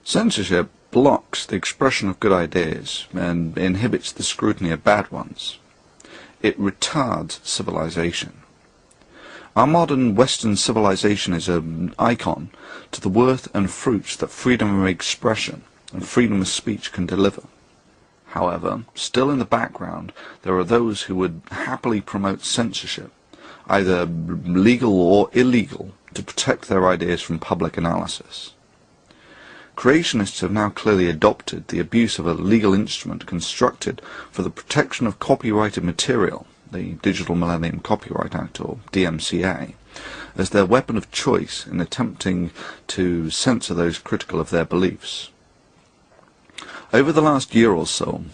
Censorship blocks the expression of good ideas and inhibits the scrutiny of bad ones. It retards civilization. Our modern Western civilization is an icon to the worth and fruits that freedom of expression and freedom of speech can deliver. However, still in the background, there are those who would happily promote censorship, either legal or illegal, to protect their ideas from public analysis. Creationists have now clearly adopted the abuse of a legal instrument constructed for the protection of copyrighted material, the Digital Millennium Copyright Act, or DMCA, as their weapon of choice in attempting to censor those critical of their beliefs. Over the last year or so,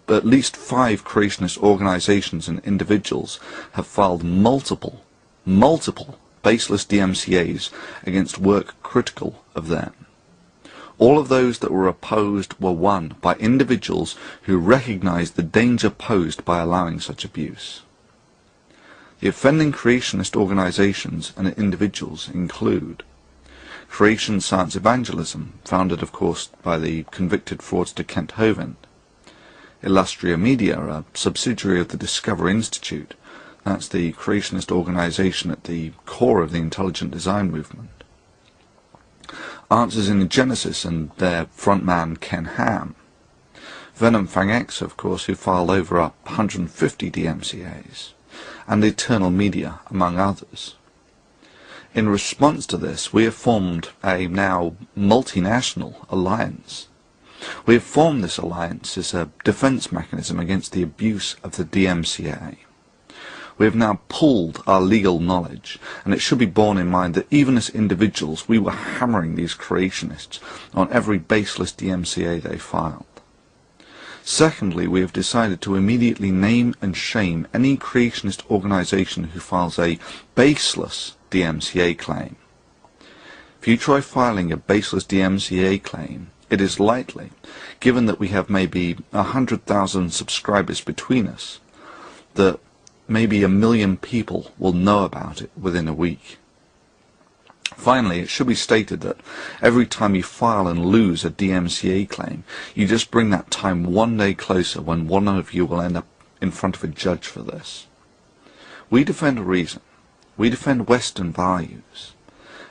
at least 5 creationist organizations and individuals have filed multiple baseless DMCAs against work critical of them. All of those that were opposed were won by individuals who recognized the danger posed by allowing such abuse. The offending creationist organizations and individuals include Creation Science Evangelism, founded of course by the convicted fraudster Kent Hovind; Illustria Media, a subsidiary of the Discover Institute, that's the creationist organization at the core of the intelligent design movement; Answers in Genesis and their frontman Ken Ham; Venom Fang X, of course, who filed over 150 DMCAs, and Eternal Media, among others. In response to this, we have formed a now multinational alliance. We have formed this alliance as a defense mechanism against the abuse of the DMCA. We have now pooled our legal knowledge, and it should be borne in mind that even as individuals we were hammering these creationists on every baseless DMCA they filed. Secondly, we have decided to immediately name and shame any creationist organization who files a baseless DMCA claim. If you try filing a baseless DMCA claim, it is likely, given that we have maybe 100,000 subscribers between us, that maybe 1 million people will know about it within a week. Finally, it should be stated that every time you file and lose a DMCA claim, you just bring that time one day closer when one of you will end up in front of a judge for this. We defend reason, we defend Western values,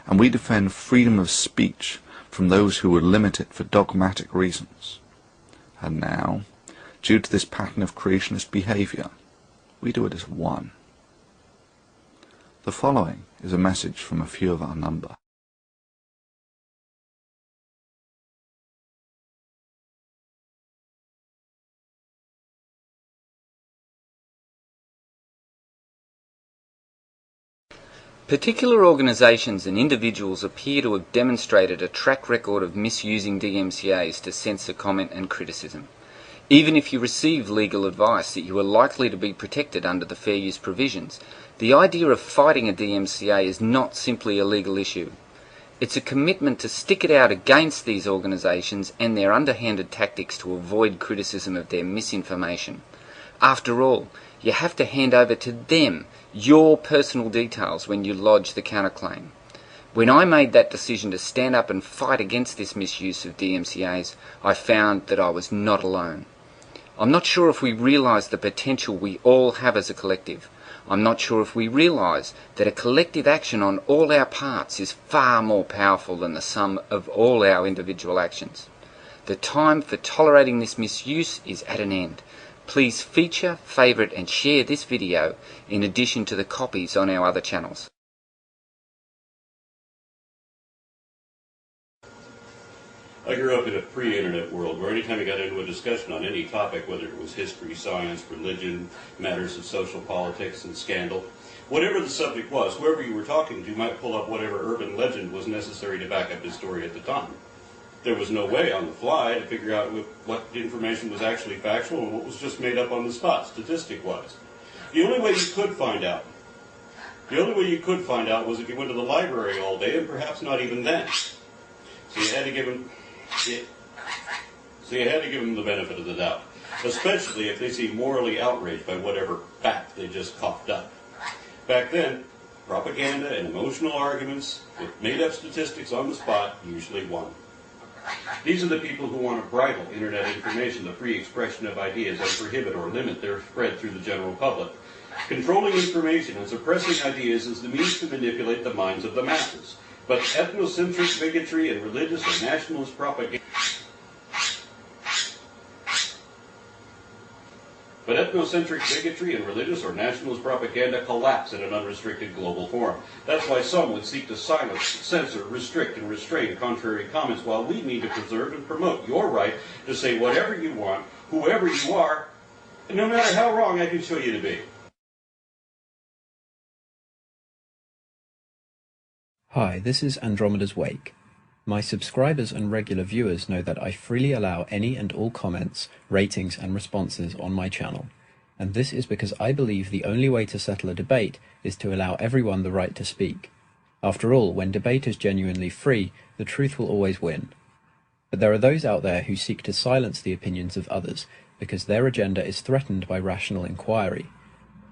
and we defend freedom of speech from those who would limit it for dogmatic reasons. And now, due to this pattern of creationist behavior, we do it as one. The following is a message from a few of our number. Particular organisations and individuals appear to have demonstrated a track record of misusing DMCAs to censor comment and criticism. Even if you receive legal advice that you are likely to be protected under the fair use provisions, the idea of fighting a DMCA is not simply a legal issue. It's a commitment to stick it out against these organisations and their underhanded tactics to avoid criticism of their misinformation. After all, you have to hand over to them your personal details when you lodge the counterclaim. When I made that decision to stand up and fight against this misuse of DMCAs, I found that I was not alone. I'm not sure if we realise the potential we all have as a collective. I'm not sure if we realise that a collective action on all our parts is far more powerful than the sum of all our individual actions. The time for tolerating this misuse is at an end. Please feature, favourite and share this video in addition to the copies on our other channels. I grew up in a pre-internet world where anytime you got into a discussion on any topic, whether it was history, science, religion, matters of social politics and scandal, whatever the subject was, whoever you were talking to might pull up whatever urban legend was necessary to back up his story at the time. There was no way on the fly to figure out what information was actually factual and what was just made up on the spot, statistic-wise. The only way you could find out was if you went to the library all day, and perhaps not even then. So you had to give them the benefit of the doubt, especially if they seem morally outraged by whatever fact they just coughed up. Back then, propaganda and emotional arguments with made-up statistics on the spot usually won. These are the people who want to bridle internet information, the free expression of ideas, and prohibit or limit their spread through the general public. Controlling information and suppressing ideas is the means to manipulate the minds of the masses. But ethnocentric bigotry and religious or nationalist propaganda collapse in an unrestricted global forum. That's why some would seek to silence, censor, restrict, and restrain contrary comments, while we need to preserve and promote your right to say whatever you want, whoever you are, and no matter how wrong I can show you to be. Hi, this is AndromedasWake. My subscribers and regular viewers know that I freely allow any and all comments, ratings and responses on my channel, and this is because I believe the only way to settle a debate is to allow everyone the right to speak. After all, when debate is genuinely free, the truth will always win. But there are those out there who seek to silence the opinions of others because their agenda is threatened by rational inquiry.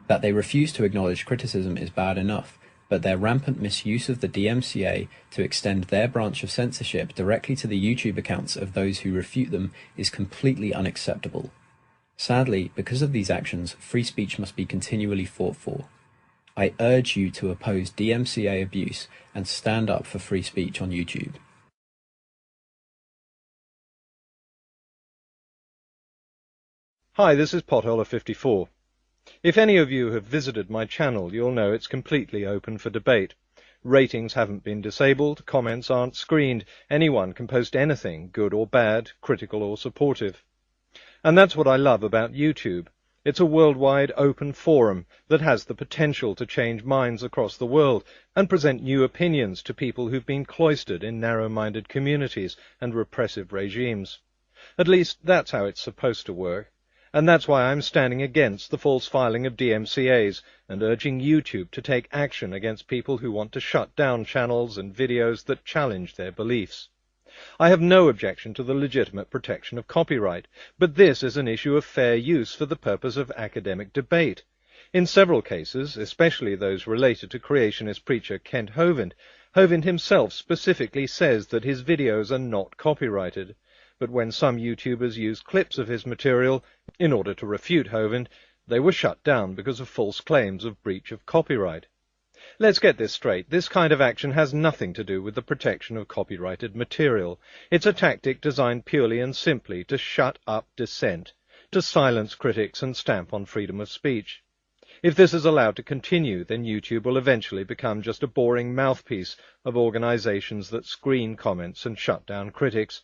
That they refuse to acknowledge criticism is bad enough, but their rampant misuse of the DMCA to extend their branch of censorship directly to the YouTube accounts of those who refute them is completely unacceptable. Sadly, because of these actions, free speech must be continually fought for. I urge you to oppose DMCA abuse and stand up for free speech on YouTube. Hi, this is Potholer54. If any of you have visited my channel, you'll know it's completely open for debate. Ratings haven't been disabled, comments aren't screened, anyone can post anything, good or bad, critical or supportive. And that's what I love about YouTube. It's a worldwide open forum that has the potential to change minds across the world and present new opinions to people who've been cloistered in narrow-minded communities and repressive regimes. At least that's how it's supposed to work. And that's why I'm standing against the false filing of DMCAs and urging YouTube to take action against people who want to shut down channels and videos that challenge their beliefs. I have no objection to the legitimate protection of copyright, but this is an issue of fair use for the purpose of academic debate. In several cases, especially those related to creationist preacher Kent Hovind, Hovind himself specifically says that his videos are not copyrighted. But when some YouTubers used clips of his material in order to refute Hovind, they were shut down because of false claims of breach of copyright. Let's get this straight. This kind of action has nothing to do with the protection of copyrighted material. It's a tactic designed purely and simply to shut up dissent, to silence critics and stamp on freedom of speech. If this is allowed to continue, then YouTube will eventually become just a boring mouthpiece of organizations that screen comments and shut down critics.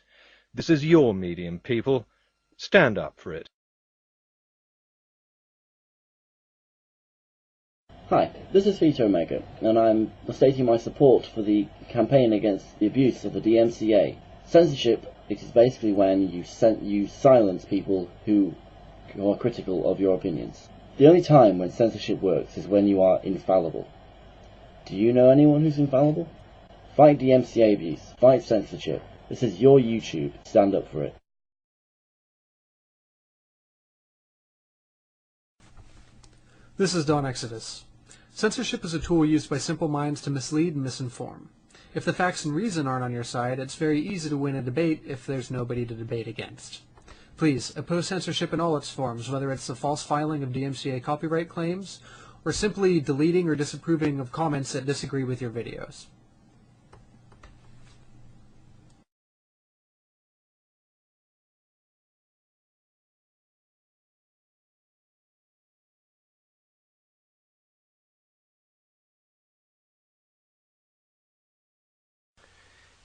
This is your medium, people. Stand up for it. Hi, this is ThetaOmega, and I'm stating my support for the campaign against the abuse of the DMCA. Censorship is basically when you silence people who are critical of your opinions. The only time when censorship works is when you are infallible. Do you know anyone who's infallible? Fight DMCA abuse. Fight censorship. This is your YouTube. Stand up for it. This is Dawn Exodus. Censorship is a tool used by simple minds to mislead and misinform. If the facts and reason aren't on your side, it's very easy to win a debate if there's nobody to debate against. Please, oppose censorship in all its forms, whether it's the false filing of DMCA copyright claims, or simply deleting or disapproving of comments that disagree with your videos.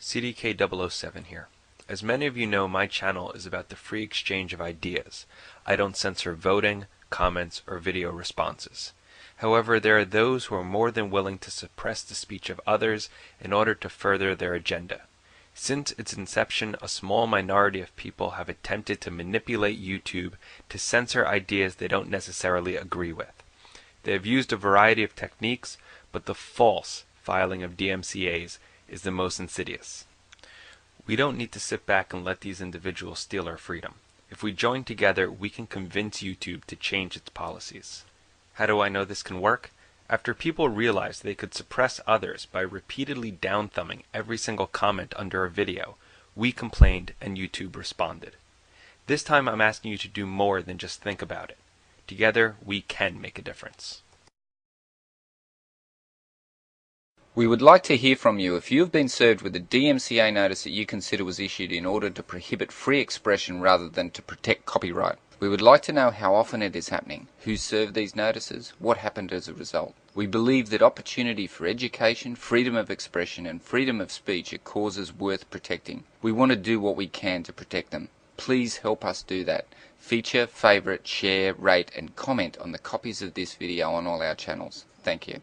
CDK007 here. As many of you know, my channel is about the free exchange of ideas. I don't censor voting, comments, or video responses. However, there are those who are more than willing to suppress the speech of others in order to further their agenda. Since its inception, a small minority of people have attempted to manipulate YouTube to censor ideas they don't necessarily agree with. They have used a variety of techniques, but the false filing of DMCAs is the most insidious. We don't need to sit back and let these individuals steal our freedom. If we join together, we can convince YouTube to change its policies. How do I know this can work? After people realized they could suppress others by repeatedly down-thumbing every single comment under a video, we complained and YouTube responded. This time I'm asking you to do more than just think about it. Together, we can make a difference. We would like to hear from you if you have been served with a DMCA notice that you consider was issued in order to prohibit free expression rather than to protect copyright. We would like to know how often it is happening, who served these notices, what happened as a result. We believe that opportunity for education, freedom of expression and freedom of speech are causes worth protecting. We want to do what we can to protect them. Please help us do that. Feature, favourite, share, rate and comment on the copies of this video on all our channels. Thank you.